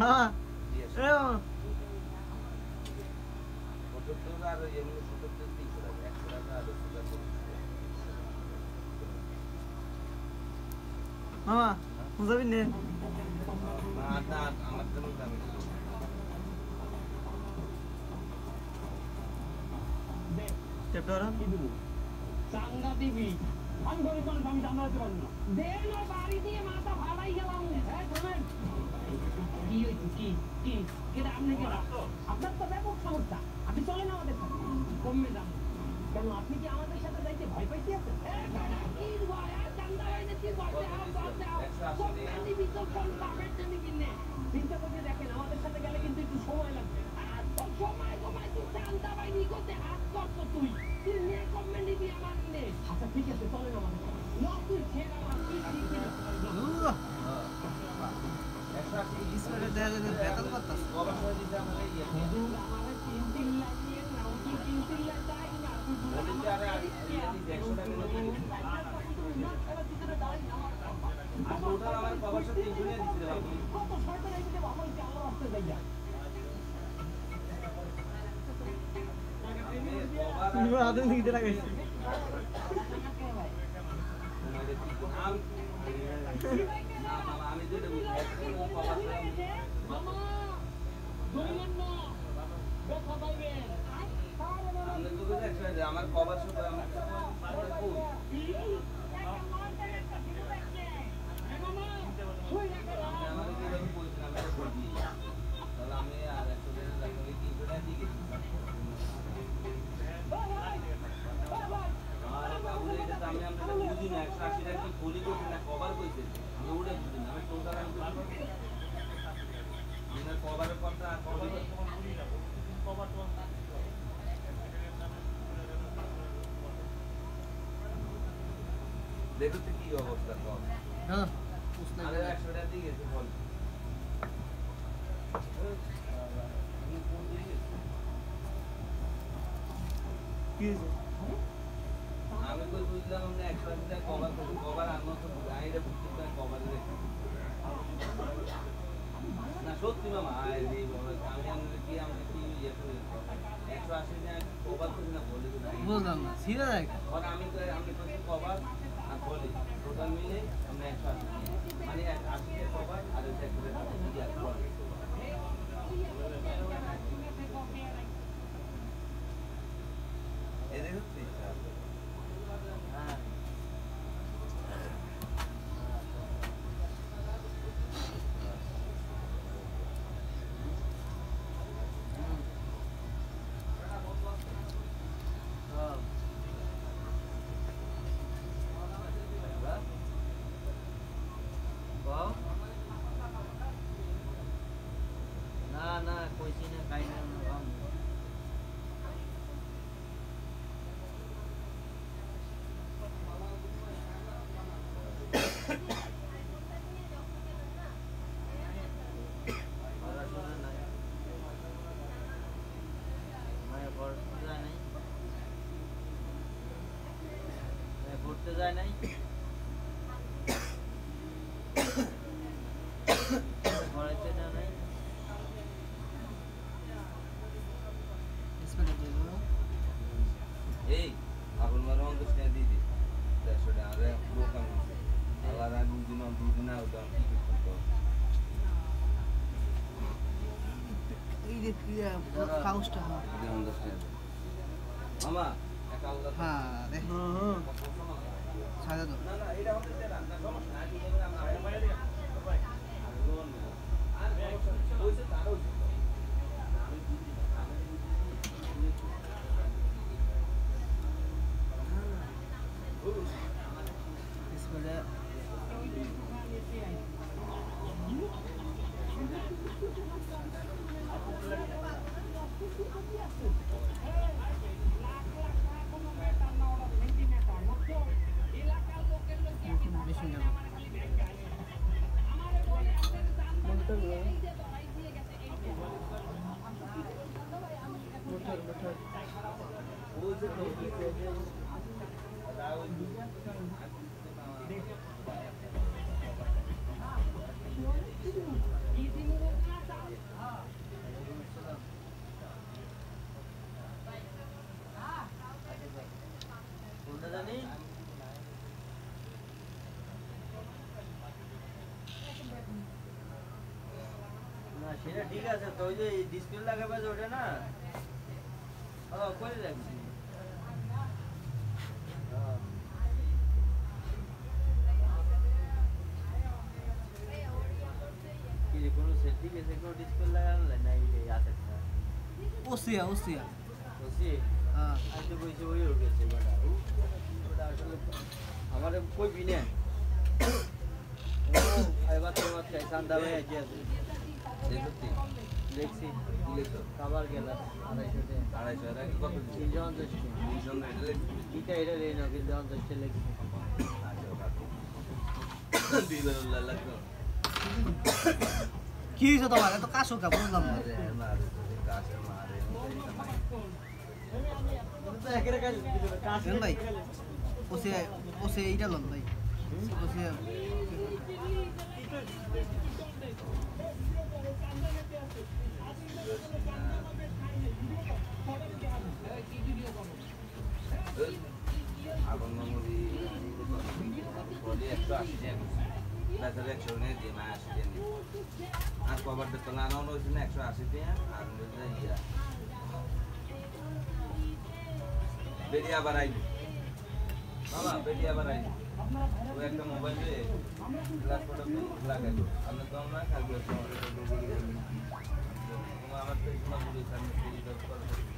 না মামা বুঝাবি নে আমি গরিব মানুষ আমি জানাতে পারবো না দেন বাড়ি দিয়ে মাথা ভাড়াই গেলাম কি হয়েছে কি কেটা আপনি কেটা আপনার তো ব্যাপক সমস্যা আপনি চলেন আমাদের সাথে কমে যান কেন আপনি কি আমাদের সাথে যাইতে ভয় পাইতে আছেন চিন্তা করে দেখেন আমাদের সাথে গেলে কিন্তু একটু সময় লাগবে আর সময় তোমায় তুই চান্দা বাইনি করতে হাত করছো তুই নিয়ে কমে নিবি আমার নিয়ে আচ্ছা ঠিক আছে চলেন আমাদের সাথে না তুই ছেড়ে আমার কি আমার কভার আমি আর বুঝি না 180 টাকা কি ফলি করছে না কভার কইছে আমি ওটা বুঝি না আমি টোটাল কভারের কথা কভার দেখো তো কি অবস্থা কম হ্যাঁ আরে 100 টাকা দিয়ে গেছে বল আমি কই বুঝলাম আমরা 100 টাকা কভার আনবো তো গাড়িটা বুঝতে পারি কভার রেখে না সত্যি মামা এই বড় আমি কি ইয়ে করে 180 টাকা কভার করে না বলে তো বুঝলাম না সিরিয়াস আর আমি কইছি কভার আর বলি টোটাল মিলে আমরা 180 মানে 80 টাকা কভার আর এটা করে দিয়ে আসবো এই দেখো হ্যাঁ না কইছি না খাই না ঘুরতে যায় নাই ঘরেতে না নাই এই আপন মার অঙ্গ স্নেহ দিয়ে দি 150 টাকা আরে পুরো কাম আবার আর দুদিন আউট কি করতে এই যে কাউসটা মামা একটা আলাদা হ্যাঁ রে সাজা দাও না না এটা হতে দেন না সমস্যা নাই আমরা বাইরে দিই ভাই আর ওইসে তারও আমি বুঝি इसमें সেটা ঠিক আছে তো ওই যে ডিসপ্লে লাগাবে যে ওটা না করে রাখছি কি যে কোনো সেটিং এসে কোনো ডিসপ্লে লাগানো না এই আছে ওসিয়া ওসিয়া বুঝছি হ্যাঁ আমি তো কইছি ওই উঠেছে ওটা আসলে আমার কই বিনে এবার তোমার চান্দা ভাই আছে দেখছি দেখছি খাবার গেল 250 টাকা কত 350 এটা এটা রে না কিন্তু 50 লেখছি দিবেরুল্লাহ লাগবে কি হয়েছে তোমার এত কাশো কা বুঝলাম না কেন ভাই ওসিয়া ওসিয়া এইটা লন ভাই ওসিয়া আগুন মেমোরি বলি 180 টাকা বেচারা 100 নিয়ে দিয়ে 80 টাকা আর কভারটা তো লাগানো হয়েছিল 180 টাকা আর ইয়া বেরিয়ে আবার আইলো বাবা বেরিয়ে আবার আইলো ওই একটা মোবাইলে গ্লাস ফটো লাগাইলো আমরা তো আমরা কালকে আমার তো ইসলাম বলি আমি